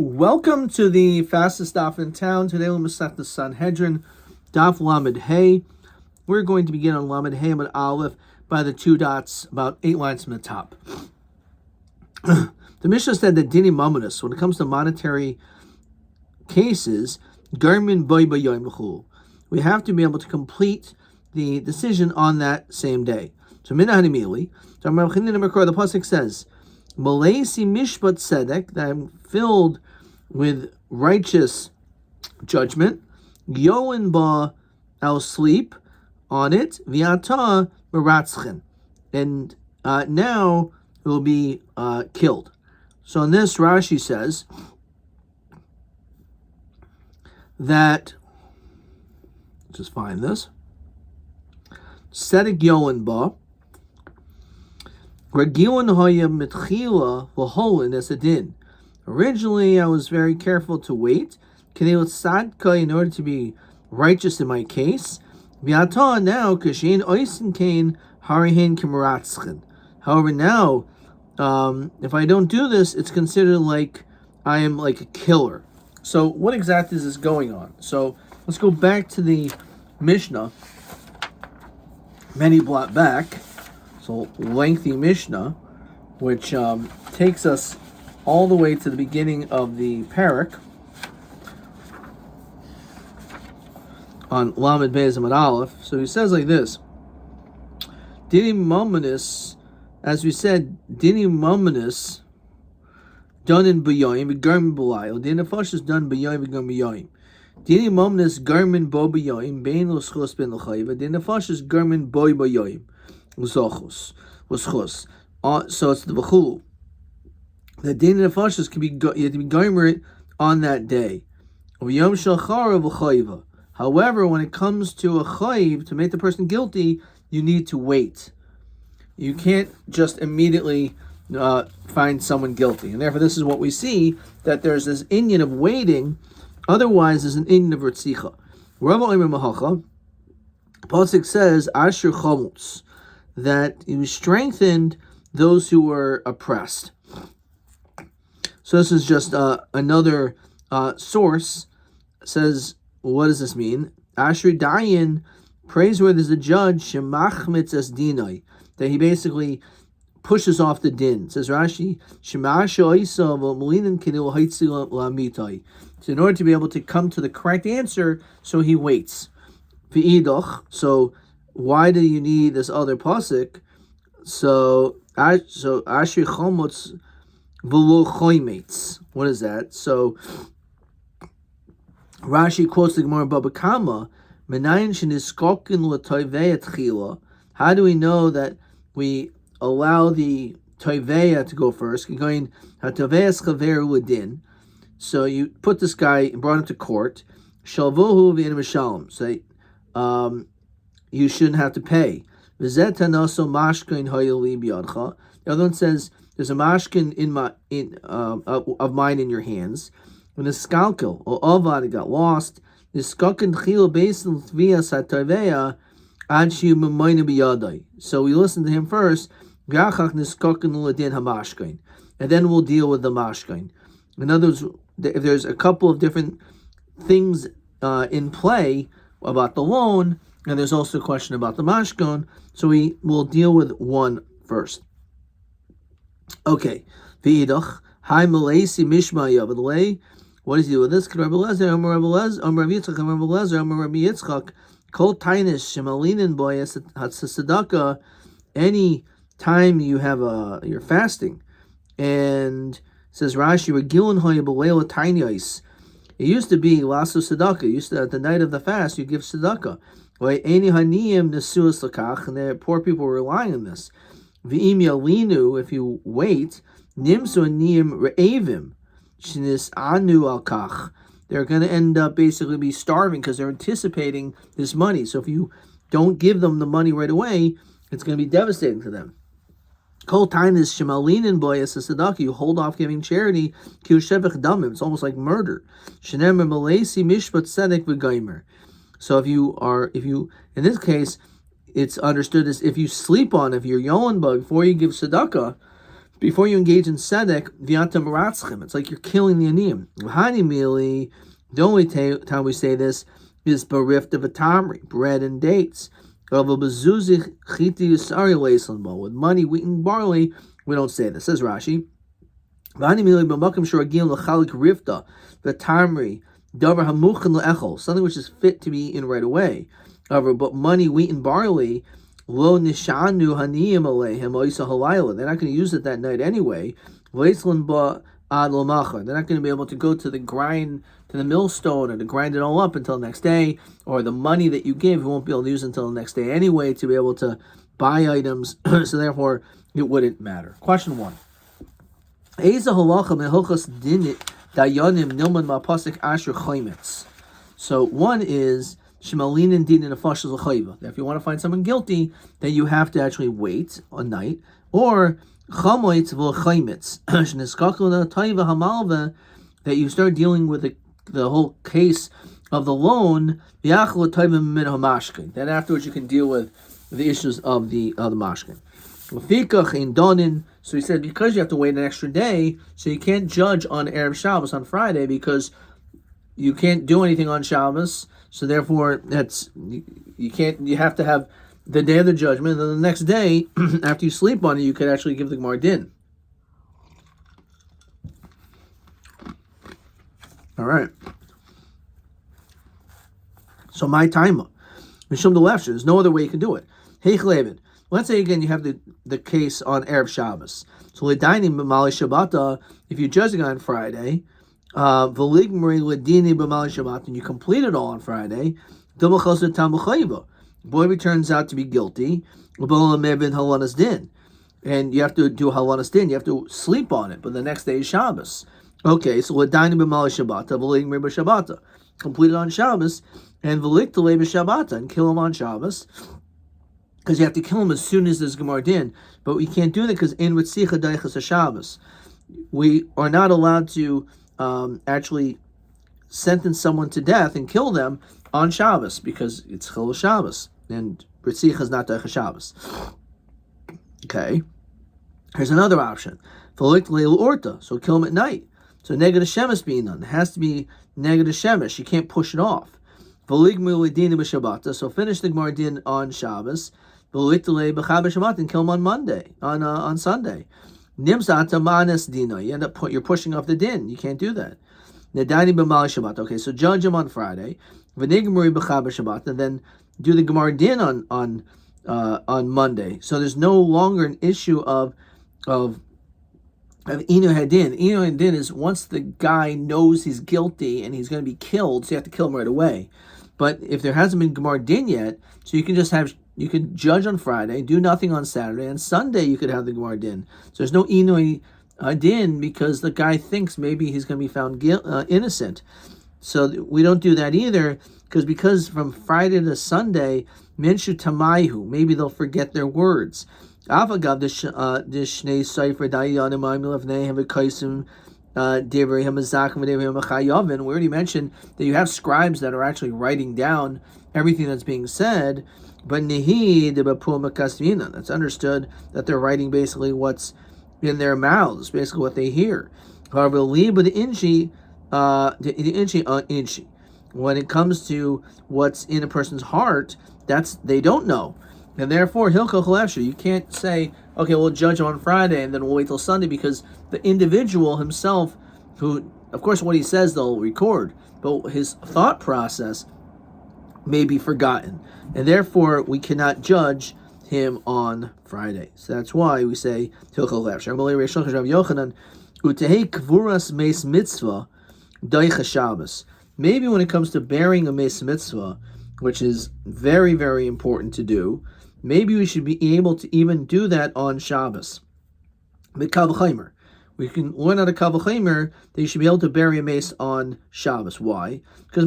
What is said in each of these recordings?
Welcome to the fastest daf in town. Today we'll start the Sanhedrin, daf Lamed Hey. We're going to begin on Lamed Hey with Aleph by the two dots, about 8 lines from the top. The Mishnah said that Dini Mamonis, when it comes to monetary cases, Garmin Boy Bayoim, we have to be able to complete the decision on that same day. So Minahani Mili, the pasuk says, Malesi Mishpat Sedek, that I'm filled with righteous judgment. Yoin ba, I'll sleep on it. Viata meratzchen, and now it will be killed. So in this, Rashi says that, just find this. Sedek yoin ba. Originally, I was very careful to wait in order to be righteous in my case. However, now, if I don't do this, it's considered like I am like a killer. So what exactly is this going on? So let's go back to the Mishnah, many blot back. So lengthy Mishnah, which takes us all the way to the beginning of the parak on Lamed Beis Amud Aleph. So he says like this: Dini Mominus, as we said, Dini Mominus done in B'yoyim, Garmin B'layil. Dini Nefashis done B'yoyim, Garmin B'yoyim. Dini Mominus Garmin Bo B'yoyim, Bein L'schos Ben L'chayiv. Dini Nefashis Garmin Boy B'yoyim. So it's the v'chulu. The din of nefashos can be, you have to be gomer on that day. However, when it comes to a chayiv, to make the person guilty, you need to wait. You can't just immediately find someone guilty, and therefore this is what we see, that there's this inyan of waiting. Otherwise, there's an inyan of ritzicha. Rabbi Mahacha pasuk says Asher Chomutz, that he strengthened those who were oppressed. So this is just another source. Says, what does this mean? Asher Dayan, praiseworthy is the judge, shemachmitz es dinai, that he basically pushes off the din. Says Rashi, so in order to be able to come to the correct answer, so he waits. So why do you need this other pasuk? So Asher Chomutz v'lo choymetz. What is that? So Rashi quotes the Gemara Baba Kama, Menayin sheniskokin l'toivei tchila. How do we know that we allow the toiveya to go first? Going hatoveis chaveru l'din. So you put this guy and brought him to court. Shalvohu v'in mishalom. Say, you shouldn't have to pay. The other one says, there's a mashkin of mine in your hands. When the skalkel or avad got lost, the skokin chil basin tvias hataveya ad shiu memoyne biyadai. So we listen to him first, and then we'll deal with the mashkin. In other words, if there's a couple of different things in play about the loan, and there's also a question about the mashkon, so we will deal with one first. Okay. V'idach, hi malesi mishma yavadlei. What does he do with this? Rabbi Lezer, Rabbi Lezer, Rabbi Yitzchak, Rabbi Lezer, Rabbi Yitzchak, kol tainish shemalinin boyas hatsadaka. Any time you have you're fasting, and says Rashi, regilin hoya b'leila tainios. It used to be lasso tzedakah. Used to, at the night of the fast, you give tzedakah. And the poor people were relying on this. V'im yalinu, if you wait, nimsu aniyim re'evim, shinis anu al kach. They're going to end up basically be starving because they're anticipating this money. So if you don't give them the money right away, it's going to be devastating to them. Kol tainis shemalinin boyas tzedakah. You hold off giving charity. Kiushevich damim. It's almost like murder. Shenemer malesi mishpat tzedek v'gaimer. So if you in this case, it's understood as if you sleep on, if you're yolan bug before you give tzedakah, Before you engage in tzedek, v'yanta maratzchem. It's like you're killing the aniyim. V'hani mili, the only time we say this is barif de v'tamri, bread and dates. With money, wheat, and barley, we don't say this. Says Rashi. Something which is fit to be eaten right away. However, but money, wheat, and barley, they're not going to use it that night anyway. They're not going to be able to go to the millstone, or to grind it all up until the next day, or the money that you give, you won't be able to use until the next day anyway to be able to buy items, so therefore it wouldn't matter. Question 1. So one is Shemalinin din in a fashal l'chayva. If you want to find someone guilty, then you have to actually wait a night, or chamoitz v'chaymitz sheniskakul tayva hamalva, that you start dealing with the whole case of the loan. Then afterwards you can deal with the issues of the mashkin. So he said, because you have to wait an extra day, so you can't judge on Erev Shabbos on Friday, because you can't do anything on Shabbos. So therefore, you have to have the day of the judgment, and then the next day, after you sleep on it, you could actually give the Gemar din. All right. So my time, Mishum the left, there's no other way you can do it. Hey, Chlevin. Let's say again you have the case on Erev Shabbos. So l'dainim b'malei Shabbata, if you judge it on Friday, v'ligmri l'dini b'malei Shabbat, and you complete it all on Friday, double chosed tam b'chayva. Boy turns out to be guilty, halanas din, and you have to do halanas din. You have to sleep on it, but the next day is Shabbos. Okay, so l'dainim b'malei Shabbata, v'ligmri b'Shabbata, complete it on Shabbos, and v'liktalei b'Shabbata, and kill him on Shabbos. Because you have to kill him as soon as there's Gemar din, but we can't do that because in Ritzicha Daichas Shabbos, we are not allowed to actually sentence someone to death and kill them on Shabbos, because it's Chil Shabbos and Ritzicha is not Daichas Shabbos. Okay, here's another option: V'likt Leil Orta, so kill him at night. So negative Shemesh being done, it has to be negative Shemesh. You can't push it off. V'ligmu L'din b'Shabbata, so finish the Gemar din on Shabbos. And kill him on Monday, on Sunday. Nimsata manes dina. You're pushing off the din. You can't do that. Nedani b'mal Shabbat. Okay, so judge him on Friday. V'nigmuri b'chab Shabbat, and then do the Gemar din on Monday. So there's no longer an issue of inu hadin. Inu hadin is once the guy knows he's guilty and he's going to be killed, so you have to kill him right away. But if there hasn't been Gemar din yet, so you could judge on Friday, do nothing on Saturday, and Sunday you could have the Gemar din. So there's no Inui din because the guy thinks maybe he's going to be found innocent. So we don't do that either, because from Friday to Sunday, Minshu Tamayhu, maybe they'll forget their words. Avagav Dishnei Sefer Dayanim Amilevnehem V'Kaisim Divrei Hamazak V'Divrei Hamachayavin. We already mentioned that you have scribes that are actually writing down everything that's being said. But Nihi de Bapuma Kasvina, that's understood that they're writing basically what's in their mouths, basically what they hear. However, Liba the Inchi, Inchi. When it comes to what's in a person's heart, they don't know. And therefore, Hilchah Chalesha, you can't say, okay, we'll judge him on Friday and then we'll wait till Sunday, because the individual himself, who, of course, what he says they'll record, but his thought process may be forgotten. And therefore, we cannot judge him on Friday. So that's why we say, Hilchah Chalesha. Maybe when it comes to bearing a Meis Mitzvah, which is very, very important to do, maybe we should be able to even do that on Shabbos. Mikal we can learn out of Kal V'Chomer that you should be able to bury a mace on Shabbos. Why? Because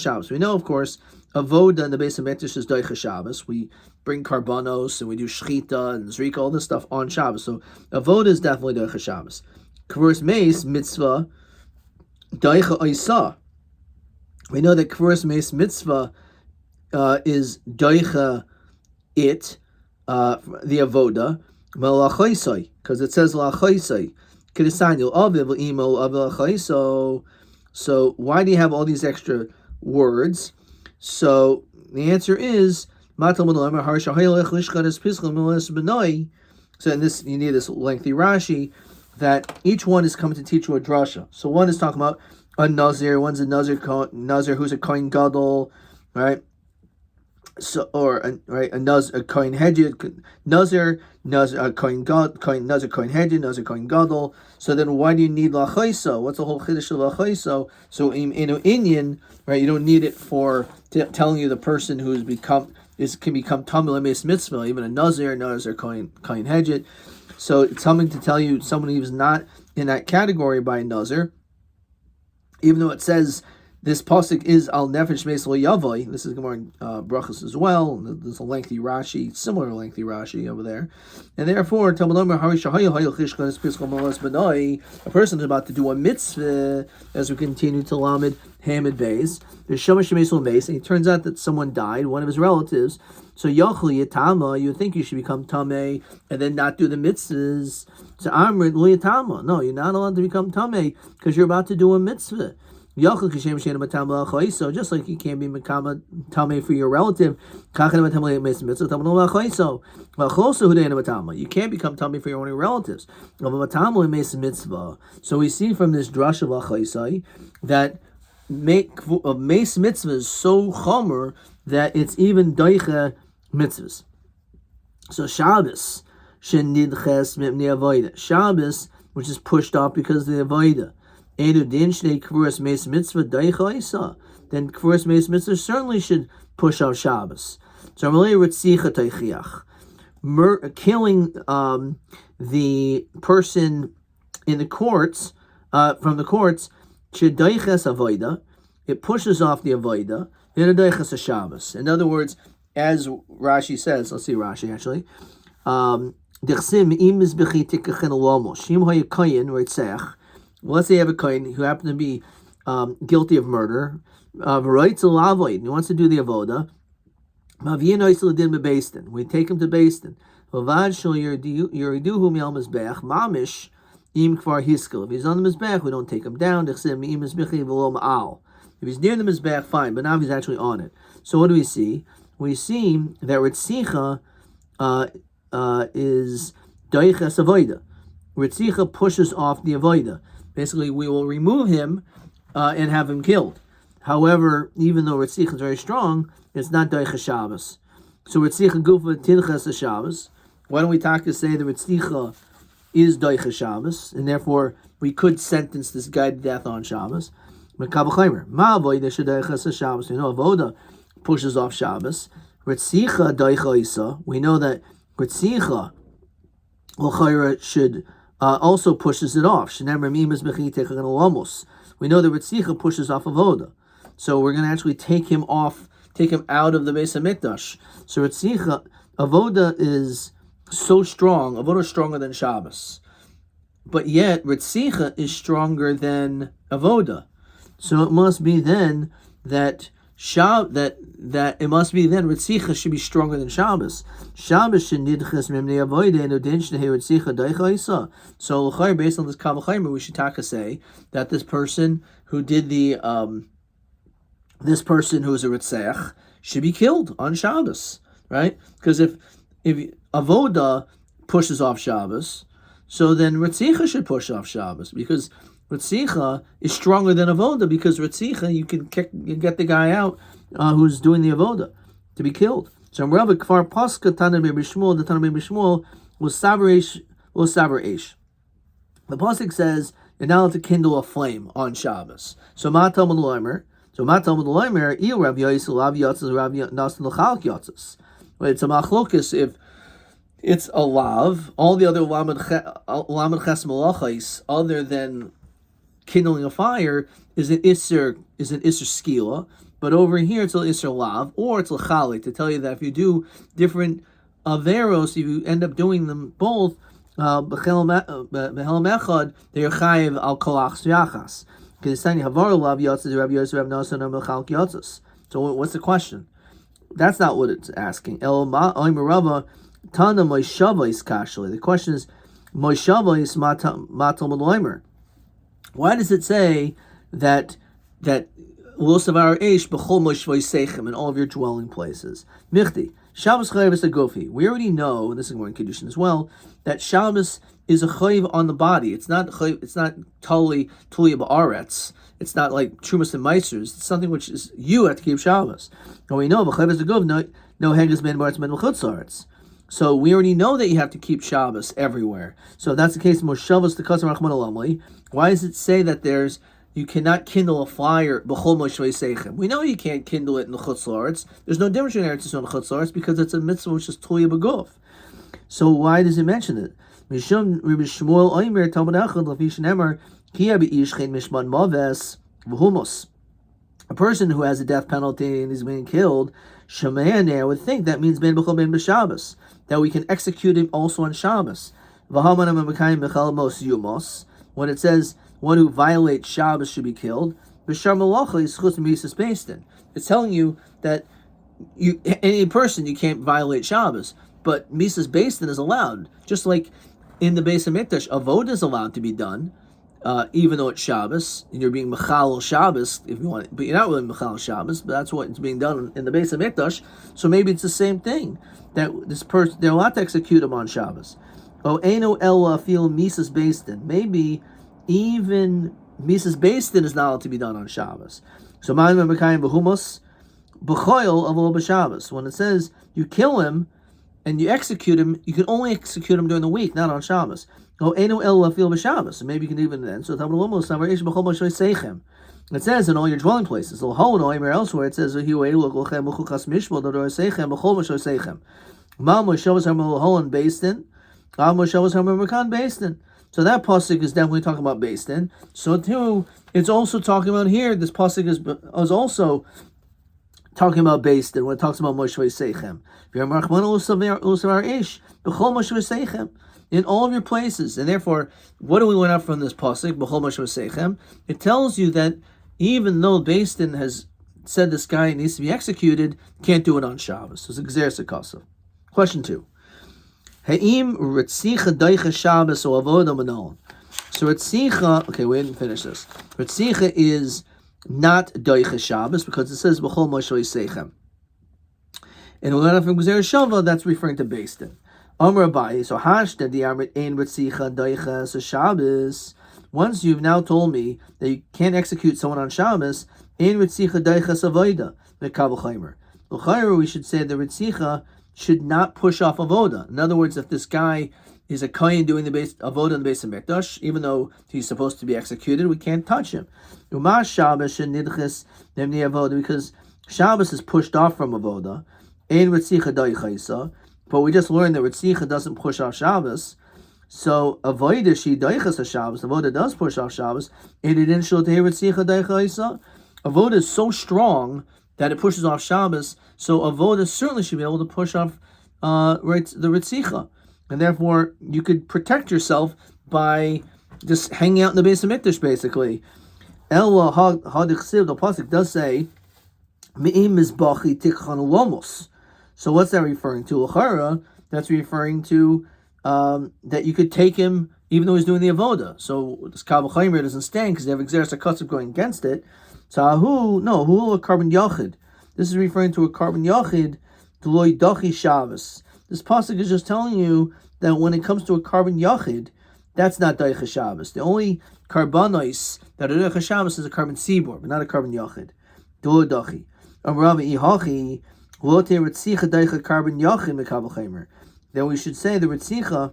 Shabbos. We know, of course, Avoda in the base of Mikdash is Deicha Shabbos. We bring Karbanos and we do Shchita and Zrika, all this stuff on Shabbos. So Avoda is definitely Deicha Shabbos. Kavur's mace, mitzvah, Deicha Isa. We know that Kavur's mace mitzvah is Deicha it, the Avoda. because it says lachaisai. So why do you have all these extra words? So the answer is so in this you need this lengthy Rashi that each one is coming to teach you a drasha. So one is talking about a nazir, one's a nazir who's a kohen gadol, right? So a kohen hedjid, nazir, a kohen god, nazir kohen hedjid, nazir kohen gadol. So then why do you need lachaiso? What's the whole chiddush of lachaiso? So in Indian, right, you don't need it for telling you the person who's can become tamil meis mitzvah, even a nazir kohen hedjid. So it's something to tell you someone who's not in that category by a nazir, even though it says this pasuk is al nefesh meis lo yavoi. This is Gemara in Brachos as well. There's a lengthy Rashi, similar lengthy Rashi over there, and therefore a person is about to do a mitzvah as we continue to Lamed Hamid Beis. There's shamash meis lo meis, and it turns out that someone died, one of his relatives. So yachol yitama, you think you should become tamei and then not do the mitzvahs. So amrit lo yitama. No, you're not allowed to become tamei because you're about to do a mitzvah. So just like you can't be tamei for your relative, you can't become tamei for your own relatives. So we see from this drush of achaisai that meis mitzvah is so chomer that it's even doiche mitzvahs. So Shabbos, Shabbos, which is pushed off because of the avodah. Then kvuras meis mitzvah certainly should push off Shabbos. So killing the person in the courts, from the courts, it pushes off the avodah. In other words, as Rashi says, let's see Rashi actually. Let's say you have a kohen who happened to be guilty of murder. He wants to do the avoda. We take him to Beis Din. If he's on the mizbech, we don't take him down. If he's near the mizbech, fine, but now he's actually on it. So what do we see? We see that Ritzicha is doiches avoda. Ritzicha pushes off the avoda. Basically, we will remove him and have him killed. However, even though Ritzicha is very strong, it's not doiches Shabbos. So Ritzicha gufa tinches Shabbos. Why don't we talk to say that Ritzicha is doiches Shabbos, and therefore we could sentence this guy to death on Shabbos. Avoda pushes off Shabbos. Ritzicha doicha. We know that Ritzicha should also pushes it off. We know that Ritzicha pushes off avoda. So we're going to actually take him out of the Beis HaMikdash. So Ritzicha, avoda is so strong. Avoda is stronger than Shabbos. But yet, Ritzicha is stronger than avoda. So it must be then that Ritzicha should be stronger than Shabbos. Shabbos should nidches memnei avoda and udin should hear Ritzicha doicha isa. So based on this kavachaymer, we should say that this person who did this person who is a ritzech should be killed on Shabbos, right? Because if avoda pushes off Shabbos, so then Ritzicha should push off Shabbos because Ritzicha is stronger than avoda, because Ritzicha you can get the guy out who's doing the avoda to be killed. So Rabbi Kfar Paska Tana B'Shmuel, the Tana B'Shmuel was saber ish. The pasuk says you're not allowed to kindle a flame on Shabbos. So Ma Talmud Loimer. So Ma Talmud Loimer. Il Rav Yosel Rav Yotzes Rav Nasan L'Chalk Yotzes. It's a machlokes if it's a lav. All the other lamed ches malachos other than kindling a fire is an isser skila, but over here it's an isser lav, or it's l'chalik, to tell you that if you do different averos, if you end up doing them both, b'chelam echad, they're chayiv al kolach yachas. So what's the question? That's not what it's asking. Tana Moishavos Kashli. The question is, Moishavos Matal Meloimer. Why does it say that Lusavar Eish B'chol Moishvoi Seichem in all of your dwelling places? Michti. Shabbos Chayav a Gofi. We already know, and this is more in Kiddushin as well, that Shabbos is a chayiv on the body. It's not totally tulia ba'aretz. It's not like Trumas and Meisers. It's something which is you have to keep Shabbos. And we know v'chayiv is a gov no hegas ben baretz ben v'chutzaretz. So we already know that you have to keep Shabbos everywhere. So if that's the case, Moshavos the Kasam Rachman Alamli. Why does it say that you cannot kindle a fire b'chol moshvei seichem? We know you can't kindle it in the Chutz La'aretz. There's no difference in Eretz Yisrael and the Chutz La'aretz because it's a mitzvah which is tulia b'guf. So why does it mention it? Mishum Rabbi Shmuel Oimer Talmud Echad Lafish Nemar Kia Beish Chen Mishman Maves V'Humos. A person who has a death penalty and is being killed, Shemayane, I would think that means Ben B'chol Ben B'Shabbos, that we can execute him also on Shabbos. V'Hamanam Mekayim B'chal Mos Yumos. When it says one who violates Shabbos should be killed, B'Shar Malacha is Chutz Misas Beistin. It's telling you that any person you can't violate Shabbos, but Misas Beistin is allowed, just like in the Beis HaMikdash, Avodah is allowed to be done, even though it's Shabbos, and you're being Mechal Shabbos, if you want it, but you're not really Mechal Shabbos, but that's what it's being done in the Beis HaMikdash, so maybe it's the same thing, that this person, they're allowed to execute him on Shabbos. Oh, Eino Ella feel Misas Beistin. Maybe even Misas Beistin is not allowed to be done on Shabbos. So, Ma'im Mekayim B'Humos, B'choil Avol B'Shabbos. When it says you kill him, and you execute him, you can only execute him during the week, not on Shabbos. Oh, Eno El Lafil B'Shabbos. So maybe you can even then. So it says in all your dwelling places. Elsewhere it says so that pasuk is definitely talking about Beistin. So too, it's also talking about here. This pasuk is also talking about Beistin when it talks about Moshe Seichem. In all of your places. And therefore, what do we learn out from this pasuk? B'chol Moshe Seichem. It tells you that even though Beistin has said this guy needs to be executed, can't do it on Shabbos. So it's a Gzeres HaKasav. Question 2. Ha'im Ritzicha Daicha Shabbos or Avodah Manon. So Ritzicha, okay, we didn't finish this. Ritzicha is not Daicha Shabbos because it says B'chol Moshe Seichem. And we learn out from Gzeres Shava, that's referring to Beistin. Rabbi, so Hashda Diamrit Ein Ritzicha Daicha Shabbos. Once you've now told me that you can't execute someone on Shabbos, Ein Ritzicha Daicha Savoida Mekabel Chaimer. L'chayra, we should say the Ritzicha should not push off Avoda. In other words, if this guy is a Kohen doing the base Avoda in the Beis HaMikdash, even though he's supposed to be executed, we can't touch him. Uma Shabbos Nidches Nemni Avoda, because Shabbos is pushed off from Avoda. Ein Ritzicha Daicha. But we just learned that Ritzicha doesn't push off Shabbos. So Avodah she Daichas Shabbos. Avodah does push off Shabbos. And it didn't show to Ritzicha Daicha. Avodah is so strong that it pushes off Shabbos. So Avodah certainly should be able to push off the Ritzicha. And therefore you could protect yourself by just hanging out in the Beis HaMikdash basically. Ella Hadichsiv, the pasuk does say Me'im Mizbachi Tikchan Lomos. So what's that referring to? L'chara, that's referring to that you could take him even though he's doing the avoda. So this Kabul Chaymer doesn't stand because they have Gzeres HaKasav going against it. So hu a carbon yachid. This is referring to a carbon yachid to loy dachi Shabbos. This pasuk is just telling you that when it comes to a carbon yachid, that's not daicha Shabbos. The only carbonos that are daicha Shabbos is a carbon sibor, but not a carbon yachid. Do dachi. Rabbi ihachi. Then we should say the Ritzicha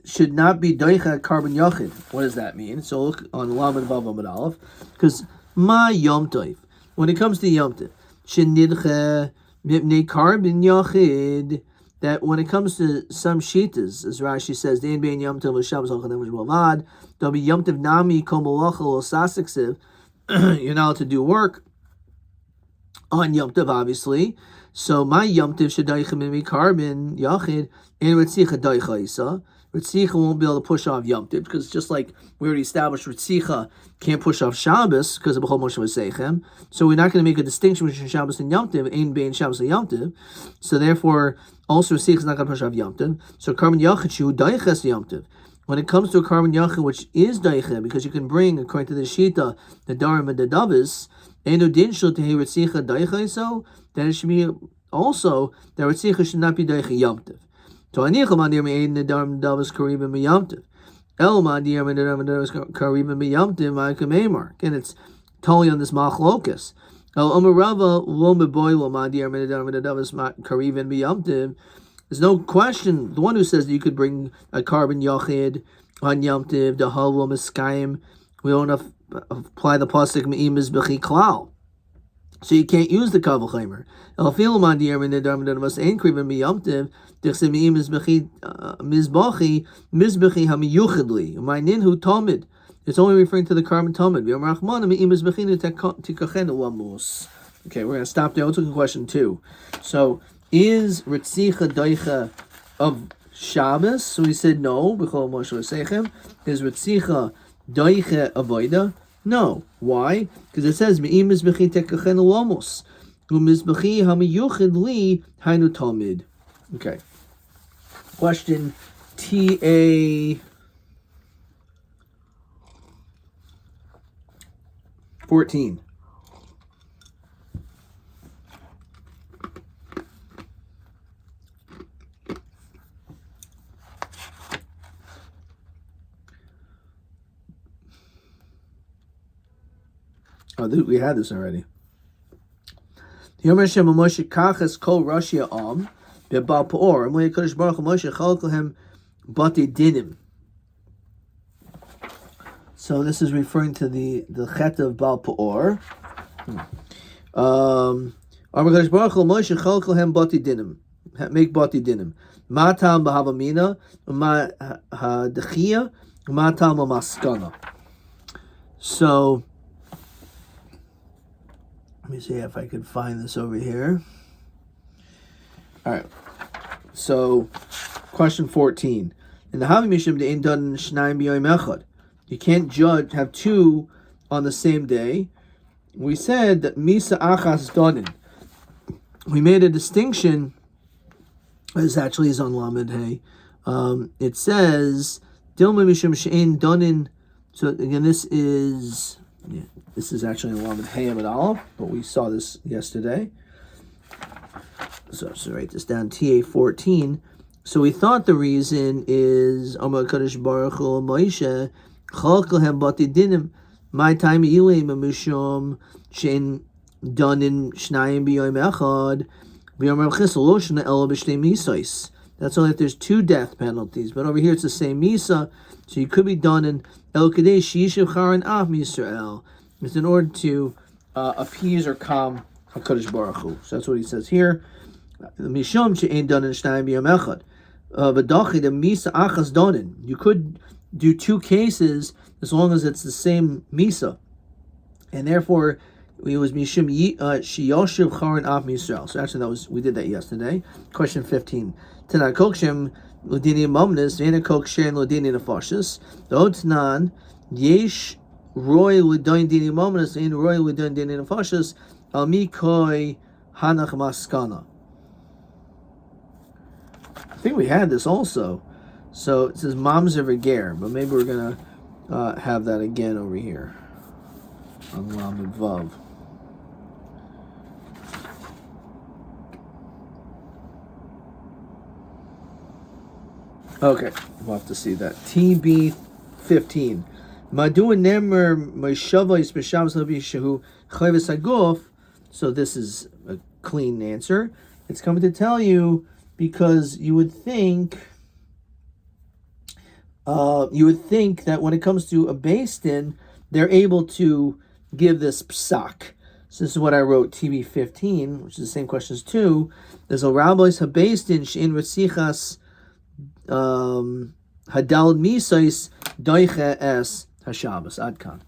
should not be Daicha carbon Yachid. What does that mean? So look on Lamed Vav Amud Aleph, because Ma Yom Tov, when it comes to Yom Tov, Shenidcha Mipnei carbon Yachid, that when it comes to some Shitas, as Rashi says, Dein Bein Yom Tov Shabbos Alchadem V'Vad, there'll be Yom Tov Nami Kol Malacha Lo Sasiksev. You're not allowed to do work on Yom Tov, obviously. So my Yom Tov Shadaycha Mimi Carbon Yachid and Ritzicha Daicha Isa. Ritzicha won't be able to push off Yom Tov, because just like we already established, Ritzicha can't push off Shabbos because of B'chol Moshe V'Seichem. So we're not going to make a distinction between Shabbos and Yom Tov, Ein Bein Shabbos and Yom Tov. So therefore, also Ritzicha is not going to push off Yom Tov. So Karban Yachid Shu Daiches Yom Tov. When it comes to a Karban Yachid, which is Daiche, because you can bring, according to the Shita, the Darim and the Davis, Enu Din Shul Tehi Ritzicha Daiche, so then it should be also that Ritzicha should not be Daiche Yom Tov. So Anicham Adir Me'ed Nedarim Davis Karibim Meyom Tov. El Madir Nedarim Davis Karibim Meyom Tov Ma'akim Eimar. Again, it's totally on this Machlokas. El Omer Rava Lo Meboy Lo Madir Nedarim Davis Karibim Meyom Tov. There's no question. The one who says that you could bring a Karban Yachid on Yom Tov, the Halwa Miskayim, we don't apply the pasuk Me'im Mizbechi Klal. So you can't use the Kavachaymer. El Fil Madir Nedarim Davis Ein Karibim Meyom Tov. Mizbechi hamiyuchidli. My ninhu tomid. It's only referring to the Karban tomid. Okay, we're going to stop there. Let's look at question 2. So, is Ritzicha Daicha of Shabbos? So we said no. B'chol Moshe V'Seichem. Is Ritzicha Daicha avoida? No. Why? Because it says Me'im Mizbechi tekachen u'amos. U'mizbechi hamiyuchidli hainu tomid. Okay. Question TA 14. Oh, we had this already. Yomi Hashem Moshe Kachas Kol Rashia Am. So this is referring to the chet of Baal Peor. Make bati dinim. Matam b'havamina, ma hadechia, matam b'maskana. So let me see if I can find this over here. All right. So, question 14. In the Havi Mishim, the Ein Dun Shnaim B'Yom Echad. You can't have two on the same day. We said that Misa Achas Donin. We made a distinction. This actually is on Lamed Hey. It says Dilma Mishim She'ein Donin. So again, this is actually on Lamed Hey Amid Aleph, but we saw this yesterday. So write this down, TA 14. So we thought the reason is Amar Kadosh Baruch Hu Moshe Chalkalhem Bati Dinim My Time Ilim Mishum Shein Danin Shnayim B'Yom Echad B'Yom Rechis Lo Shna Ela B'Shnei Misais. That's only if there's 2 death penalties. But over here it's the same Misa, so you could be done in El Kadei Shishiv Charan Av Yisrael. It's in order to appease or calm HaKadosh Baruch Hu. So that's what he says here. Mishum she'ein donin shnayim b'yom echad. V'dachi the misa achas donin. You could do 2 cases as long as it's the same misa, and therefore it was mishum sheyoshiv charan av Yisrael. So actually we did that yesterday. Question 15. Tana kokshem l'dini mamnis v'ena kokshem l'dini nefashis. The otnan yesh roy l'dain dini mamnis v'ena roy l'dain dini nefashis al mikoi hanach maskana. I think we had this also. So it says Mamzer V'ger, but maybe we're going to have that again over here on Lamed Vav. Okay, we'll have to see that. TB 15. Madu nemer Meshava Yisbeshavs Labi Shehu Chayves Aguf. So this is a clean answer. It's coming to tell you because you would think that when it comes to a Beis Din, they're able to give this psak. So this is what I wrote, TB 15, which is the same question as 2. There's a rabbis habeis din she'in retzichas hadal misais doiche es hashabbos. Adkan.